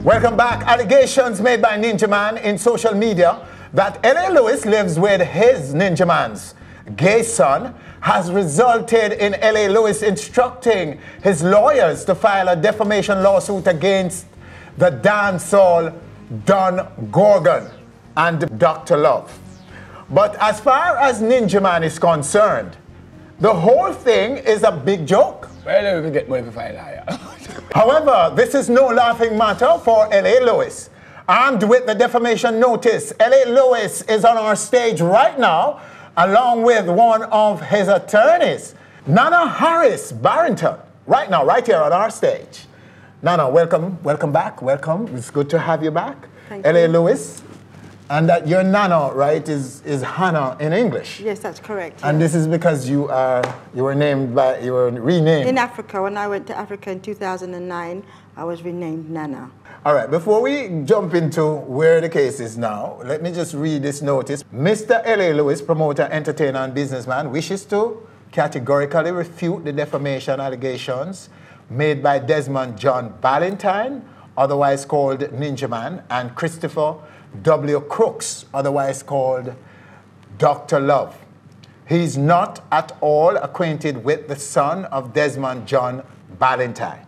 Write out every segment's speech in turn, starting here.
Welcome back. Allegations made by Ninjaman in social media that L.A. Lewis lives with his Ninjaman's gay son has resulted in L.A. Lewis instructing his lawyers to file a defamation lawsuit against the dancehall Don Gorgon and Dr. Love. But as far as Ninjaman is concerned, the whole thing is a big joke. Well, we get money for file higher. However, this is no laughing matter for L.A. Lewis. Armed with the defamation notice, L.A. Lewis is on our stage right now, along with one of his attorneys, Nana Harris Barrington, right now, right here on our stage. Nana, welcome back, welcome. It's good to have you back. Thank L.A. you. Lewis. And that your Nana, right, is Hannah in English. Yes, that's correct. And yes. this is because you were renamed. In Africa, when I went to Africa in 2009, I was renamed Nana. All right, before we jump into where the case is now, let me just read this notice. Mr. L.A. Lewis, promoter, entertainer, and businessman, wishes to categorically refute the defamation allegations made by Desmond John Ballantyne, otherwise called Ninjaman, and Christopher W. Crooks, otherwise called Dr. Love. He is not at all acquainted with the son of Desmond John Ballantyne.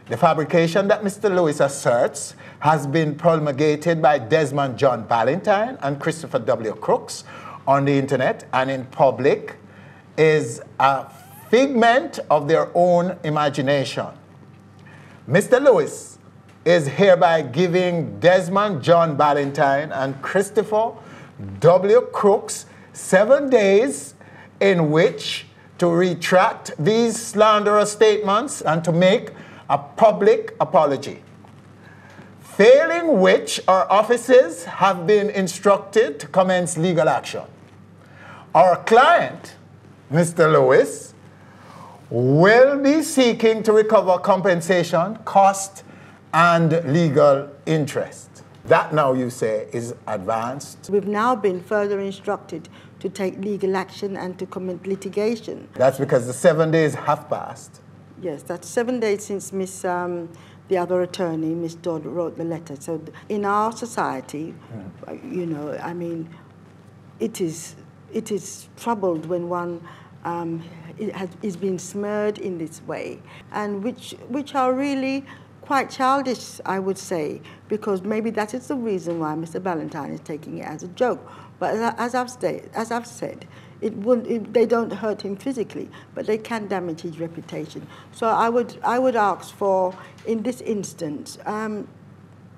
The fabrication that Mr. Lewis asserts has been promulgated by Desmond John Ballantyne and Christopher W. Crooks on the internet and in public is a figment of their own imagination. Mr. Lewis is hereby giving Desmond John Ballantyne and Christopher W. Crooks 7 days in which to retract these slanderous statements and to make a public apology, failing which our offices have been instructed to commence legal action. Our client, Mr. Lewis, will be seeking to recover compensation, cost, and legal interest. That now, you say, is advanced. We've now been further instructed to take legal action and to commit litigation. That's because the 7 days have passed. Yes, that's 7 days since the other attorney, Miss Dodd, wrote the letter. So in our society, you know, I mean, it is troubled when one is being smeared in this way, and which are really quite childish, I would say, because maybe that is the reason why Mr. Ballantyne is taking it as a joke. But as I've said, they don't hurt him physically, but they can damage his reputation. So I would ask for, in this instance,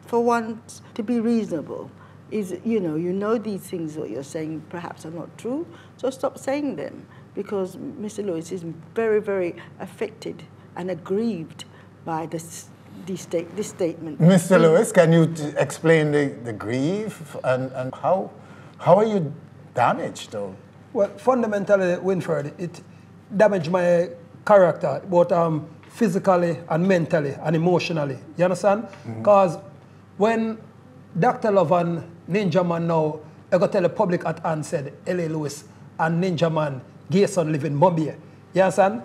for one to be reasonable. You know these things that you're saying perhaps are not true, so stop saying them, because Mr. Lewis is very, very affected and aggrieved by this statement. Mr. Lewis, can you explain the grief and how are you damaged, though? Well, fundamentally, Winfred, it damaged my character, both physically and mentally and emotionally. You understand? Because when Dr. Love and Ninjaman now, I got to tell the public at hand said, L.A. Lewis and Ninjaman, gay son live in Bombay. You understand?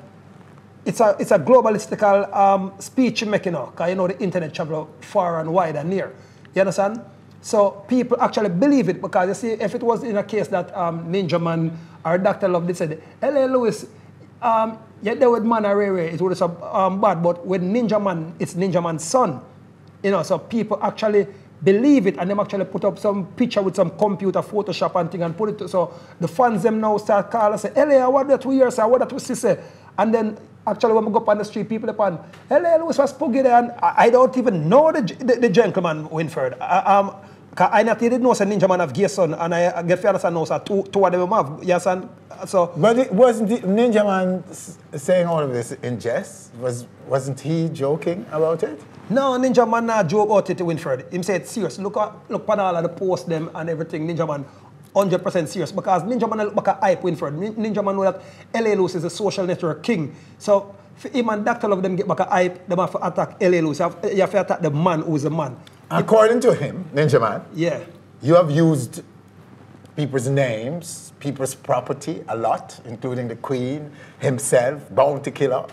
It's a globalistical speech making now, because you know the internet travel far and wide and near. You understand? So people actually believe it, because you see, if it was in a case that Ninjaman or Dr. Love did say, L.A. Lewis, you're there with man or Ray, it would have bad, but with Ninjaman, it's Ninjaman's son. You know, so people actually believe it, and them actually put up some picture with some computer, Photoshop and thing, and put it to, so the fans them now start calling and say, L.A., what that we hear, sir, what that we see, say? And then actually when we go up on the street, people upon, L.A. Lewis was spooky there, and I don't even know the gentleman, Winfred. I not didn't know, say Ninjaman have gay son, and I get fair understand now, sir, two of them have, yes, and so. But wasn't Ninjaman saying all of this in jest? Wasn't he joking about it? No, Ninjaman not joke about it, Winfred. Him said serious. Look at all of the posts them and everything. Ninjaman 100% serious, because Ninjaman look back at hype, Winfred. Ninjaman know that L.A. Lewis is a social network king. So for him and Dr. Love them get back at hype, them have to attack L.A. Lewis. You have to attack the man who's the man. According to him, Ninjaman, yeah, you have used people's names, people's property a lot, including the Queen, himself, Bounty Killer,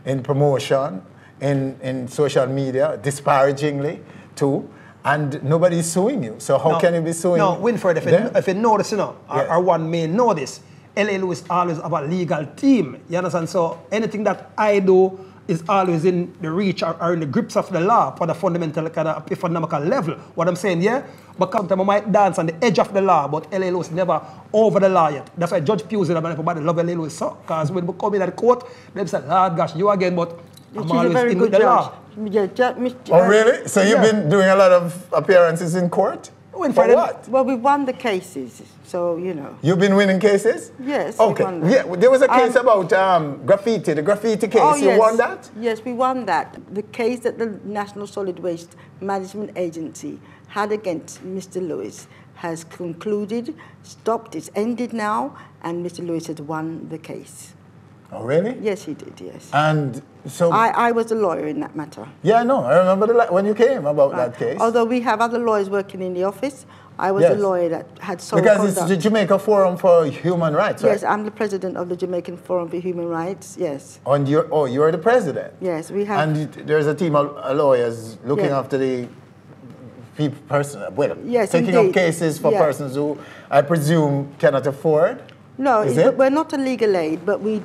in promotion, in social media, disparagingly, too, and nobody's suing you. So how can you be suing? No, Winfred, if you know this, or one may know this, L.A. Lewis always have a legal team. You understand? So anything that I do is always in the reach or in the grips of the law for the fundamental kind of economical level. What I'm saying, yeah? But sometimes I might dance on the edge of the law, but L.A. Lewis never over the law yet. That's why Judge Pusey and everybody love L.A. Lewis so. Because when we come in at the court, they say, Lord gosh, you again, but I'm always in with the law. Oh, really? So you've been doing a lot of appearances in court? For what? Well, we won the cases, so, you know. You've been winning cases? Yes. Okay. Yeah, there was a case about graffiti, the graffiti case. Oh, yes. You won that? Yes, we won that. The case that the National Solid Waste Management Agency had against Mr. Lewis has concluded, stopped, it's ended now, and Mr. Lewis has won the case. Oh, really? Yes, he did, yes. And so... I was a lawyer in that matter. Yeah, I know. I remember when you came about that case. Although we have other lawyers working in the office, I was a lawyer that had sole Because conduct. it's the Jamaica Forum for Human Rights, right? Yes, I'm the president of the Jamaican Forum for Human Rights, yes. And you're the president? Yes, we have... And there's a team of lawyers looking after the taking up cases for persons who, I presume, cannot afford? No, we're not a legal aid, but we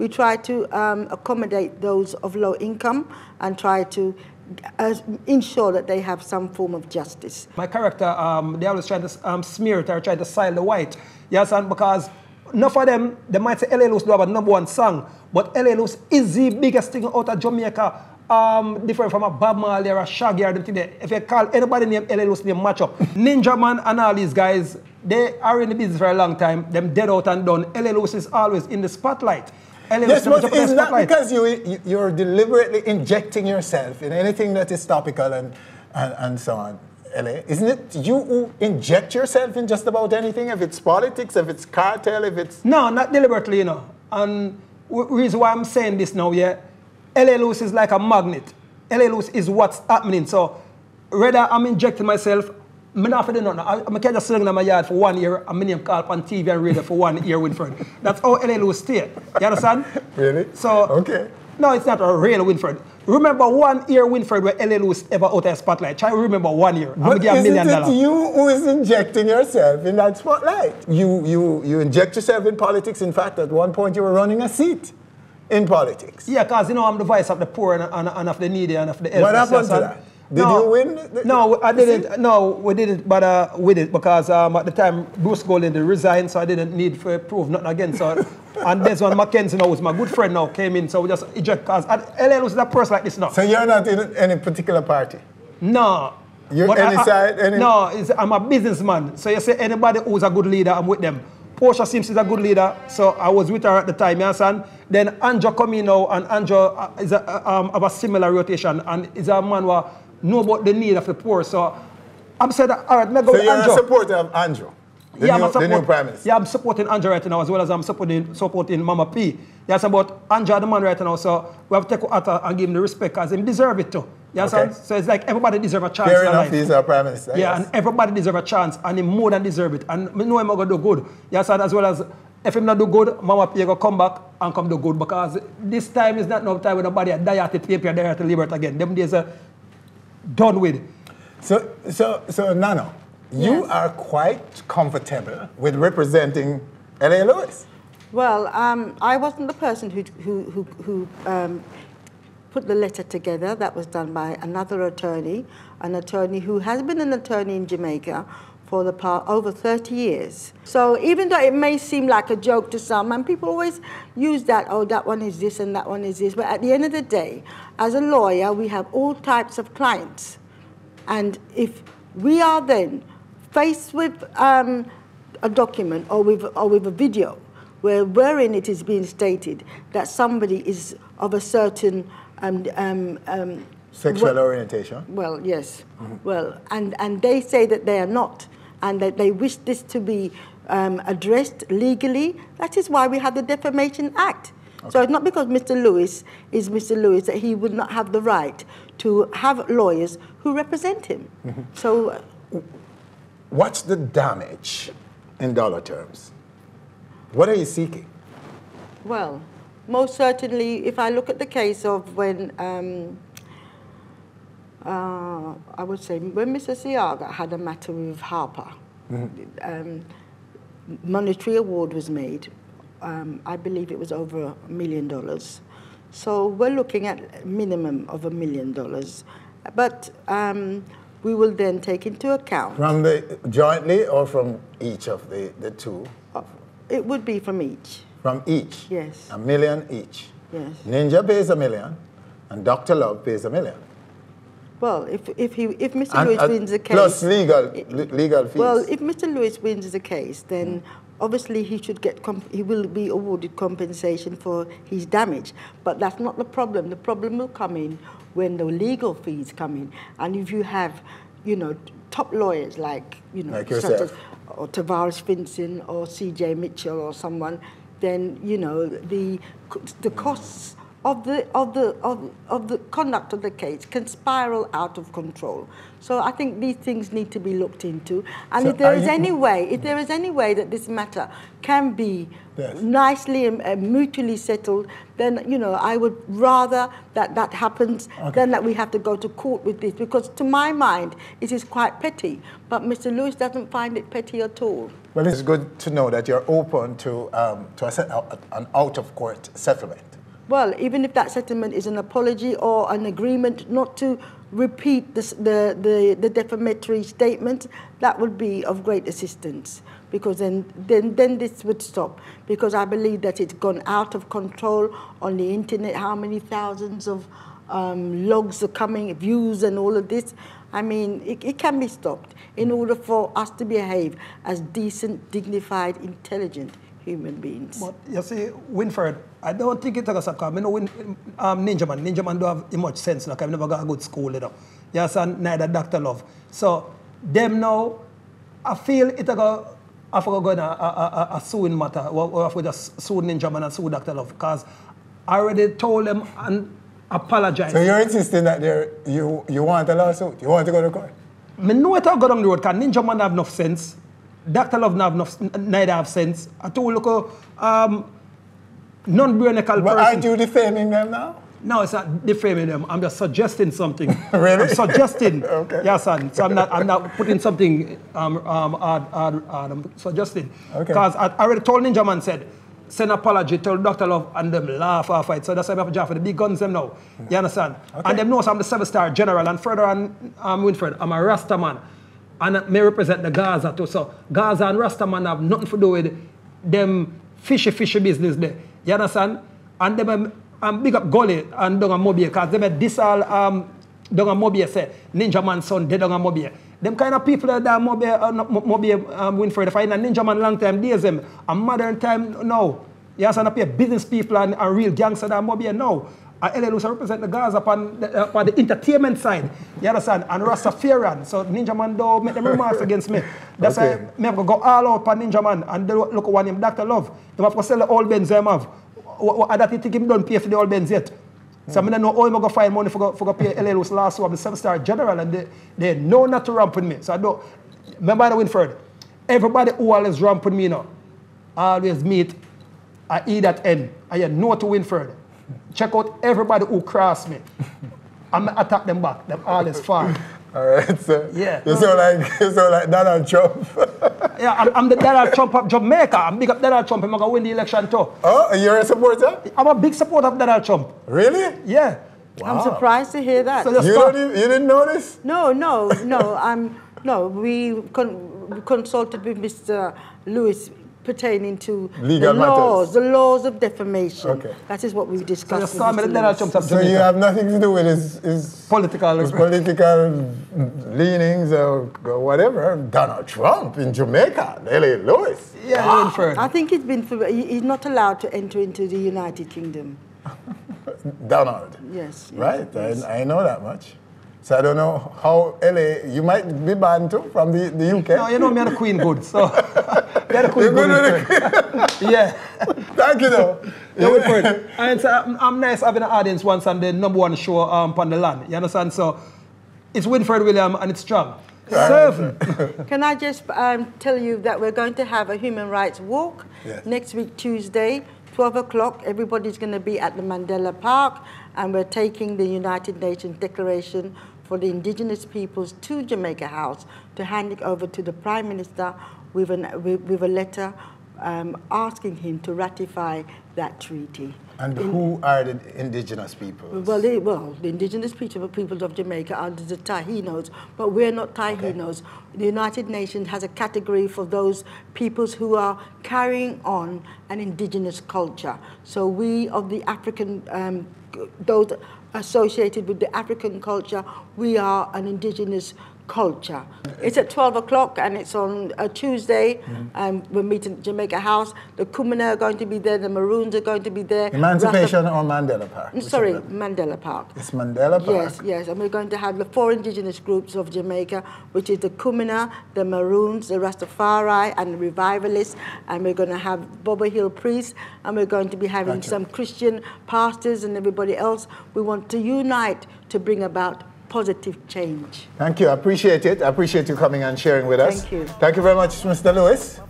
try to accommodate those of low income and try to ensure that they have some form of justice. My character, they always try to smear it or try to style the white. Yes, and because enough of them, they might say L.A. Lewis do have a #1 song, but L.A. Lewis is the biggest thing out of Jamaica. Different from a Bob Marley or a Shaggy or them thing there. If you call anybody named L.A. Lewis, name match up. Ninjaman and all these guys, they are in the business for a long time. Them dead out and done. L.A. Lewis is always in the spotlight. Yes, but it's not because you're deliberately injecting yourself in anything that is topical and so on, LA. Isn't it you who inject yourself in just about anything? If it's politics, if it's cartel, if it's... No, not deliberately, you know. And the reason why I'm saying this now, yeah, L.A. Lewis is like a magnet. L.A. Lewis is what's happening. So, whether I'm injecting myself, I'm not for nothing. I can't just sit in my yard for 1 year and my name call on TV and radio for 1 year, Winfred. That's how L.A. Lewis stay. You understand? Really? So, okay. No, it's not a real Winfred. Remember 1 year, Winfred, where L.A. Lewis ever out of the spotlight. Try to remember 1 year. But isn't it you who is injecting yourself in that spotlight? You inject yourself in politics. In fact, at one point you were running a seat in politics. Yeah, because, you know, I'm the voice of the poor and of the needy and of the helpless. What happened to that? Did you win? No, I didn't. No, we didn't. But we did because at the time Bruce Golding resigned, so I didn't need to prove nothing again. So, and there's one Mackenzie now, who's my good friend now, came in. So we just eject because L.A. was that person like this now. So you're not in any particular party? No. You're any side? Any... No, I'm a businessman. So you say anybody who's a good leader, I'm with them. Portia Sims is a good leader, so I was with her at the time, you understand? Then Andrew come in now, and Andrew is of a similar rotation, and is a man who know about the need of the poor. So I'm saying, all right, let's go with Andrew. So you're a supporter of Andrew, the new Prime Minister? Yeah, I'm supporting Andrew right now, as well as I'm supporting Mama P. Yes, but Andrew the man right now, so we have to take out and give him the respect, because he deserve it too. You understand? Okay. So it's like everybody deserves a chance. Fair enough, he's our Prime Minister. Yeah, yes. And everybody deserves a chance, and he more than deserve it. And I know him going to do good. Yes, and as well as if him not do good, Mama P go come back and come do good, because this time is not no time when nobody die at the paper, die at the liberty again. Them days are done with. So Nano, you are quite comfortable with representing L.A. Lewis. Well, I wasn't the person who put the letter together. That was done by another attorney, an attorney who has been an attorney in Jamaica for the past over 30 years. So even though it may seem like a joke to some, and people always use that, oh, that one is this and that one is this, but at the end of the day, as a lawyer, we have all types of clients. And if we are then faced with a document or with a video wherein it is being stated that somebody is of a certain sexual orientation? Well, yes. Mm-hmm. Well, and they say that they are not, and that they wish this to be addressed legally. That is why we have the Defamation Act. Okay. So it's not because Mr. Lewis is Mr. Lewis that he would not have the right to have lawyers who represent him. Mm-hmm. So, what's the damage in dollar terms? What are you seeking? Well, most certainly, if I look at the case of when I would say, when Mr. Siaga had a matter with Harper, monetary award was made. I believe it was over $1 million. So we're looking at a minimum of $1 million. But we will then take into account. From the jointly or from each of the two? It would be from each. From each? Yes. $1 million each? Yes. Ninja pays $1 million and Dr. Love pays $1 million. Well, if Mr. Lewis wins the case... Plus legal fees. Well, if Mr. Lewis wins the case, then obviously he should get, he will be awarded compensation for his damage. But that's not the problem. The problem will come in when the legal fees come in. And if you have, you know, top lawyers like, you know, like such yourself. as or Tavares Finson or C.J. Mitchell or someone, then, you know, the costs of the conduct of the case can spiral out of control. So I think these things need to be looked into. And So if there is any way that this matter can be nicely and mutually settled, then, you know, I would rather that happens than that we have to go to court with this, because to my mind it is quite petty. But Mr. Lewis doesn't find it petty at all. Well, it's good to know that you're open to an out-of-court settlement. Well, even if that settlement is an apology or an agreement not to repeat the defamatory statement, that would be of great assistance, because then this would stop. Because I believe that it's gone out of control on the internet. How many thousands of logs are coming, views and all of this. I mean, it can be stopped in order for us to behave as decent, dignified, intelligent human beings. But you see, Winfred, I don't think it's a sucker. I know Ninjaman. Ninjaman don't have much sense. Like, I've never got a good school, you know. Yes, and neither Dr. Love. So, them now, I feel it's I forgot going a suing matter. Or if we just sue Ninjaman and sue Dr. Love. Because I already told them and apologized. So you're insisting that you want a lawsuit? You want to go to court? I know it will go down the road because Ninjaman have enough sense. Dr. Love neither have sense. I told you, non-brainical person. But aren't you defaming them now? No, it's not defaming them. I'm just suggesting something. Really? I'm suggesting. Okay. Yes, son. So I'm not putting something I'm suggesting. Okay. Because I already told Ninjaman said, send apology, tell Dr. Love, and them laugh off it. So that's why I have to job for the big guns them now. You understand? Okay. And them knows I'm the 7-star general. And further on, Winfred, I'm a Rasta man. And I may represent the Gaza too. So Gaza and Rasta man have nothing to do with them fishy business there. You understand? And them big up Gully and down Mobile, because they made this all down Mobile say Ninjaman son dead down Mobile. Them kind of people that Mobile Winfred find a Ninjaman long time days them a modern time now. You understand? I pay business people and real gangster that Mobile now. LA Lewis represent the Gaza upon the entertainment side. You understand? And Rastafarian. So Ninjaman don't make them remarks against me. That's why I have to go all out for Ninjaman and they look at one name Dr. Love. They have to sell the old Benz they have. What that you think him don't pay for the old Benz yet? So I don't know how I'm going to find money for pay LA Lewis last one, the 7-star general, and they know not to ramp with me. So I don't. Remember the Winfred, everybody who always ramp with me now, always meet at E that end. And you know to Winfred. Check out everybody who cross me. I'm going to attack them back. Them always far. All right, so yeah. you sound like Donald Trump. Yeah, I'm the Donald Trump of Jamaica. I'm big up Donald Trump. I'm going to win the election too. Oh, you're a supporter? I'm a big supporter of Donald Trump. Really? Yeah. Wow. I'm surprised to hear that. So you didn't know this? No. We consulted with Mr. Lewis pertaining to legal the laws of defamation. Okay. That is what we've discussed. So you have nothing to do with his political leanings or whatever. Donald Trump in Jamaica, LA Lewis. Yeah, wow. I think he's not allowed to enter into the United Kingdom. Donald. Yes. Right. Yes. I know that much. So I don't know how LA, you might be banned too from the UK. No, you know me and the Queen good, so you're the Queen good. Yeah. Thank you though. I'm nice having an audience once on the #1 show on the land. You understand? So it's Winfred William and it's strong. Serve. Can I just tell you that we're going to have a human rights walk next week, Tuesday, 12 o'clock. Everybody's going to be at the Mandela Park, and we're taking the United Nations Declaration for the indigenous peoples to Jamaica House to hand it over to the Prime Minister with a letter asking him to ratify that treaty. And who are the indigenous peoples? Well, the indigenous peoples of Jamaica are the Taínos, but we're not Taínos. Okay. The United Nations has a category for those peoples who are carrying on an indigenous culture. So we of the African, those associated with the African culture, we are an indigenous culture. It's at 12 o'clock and it's on a Tuesday. We're meeting at Jamaica House. The Kumina are going to be there, the Maroons are going to be there. Emancipation or Mandela Park? Sorry, Mandela Park. It's Mandela Park? Yes, yes. And we're going to have the 4 indigenous groups of Jamaica, which is the Kumina, the Maroons, the Rastafari, and the Revivalists. And we're going to have Boba Hill priests, and we're going to be having some Christian pastors and everybody else. We want to unite to bring about positive change. Thank you. I appreciate it. I appreciate you coming and sharing with us. Thank you. Thank you very much, Mr. Lewis.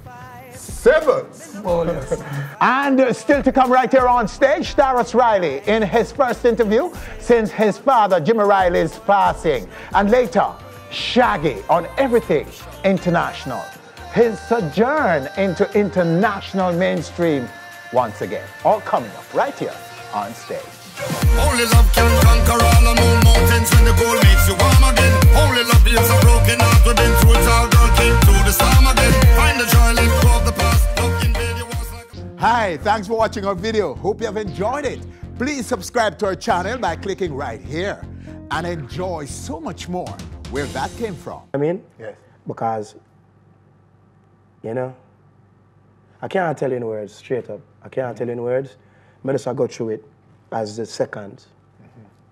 Sevens. Oh, yes. And still to come right here on stage, Tarrus Riley in his first interview since his father, Jimmy Riley's passing. And later, Shaggy on everything international. His sojourn into international mainstream once again. All coming up right here on stage. Only love can conquer all the moon mountains when the goal makes you warm again. Only love heals a broken heart. We've been through it all, girl, came through the storm again. Find the joy, let go of the past. Don't invade your walls like... Hi, thanks for watching our video. Hope you have enjoyed it. Please subscribe to our channel by clicking right here and enjoy so much more where that came from. I mean? Yes. Because, you know, I can't tell you in words, straight up. I can't tell you in words. I just go through it as the seconds.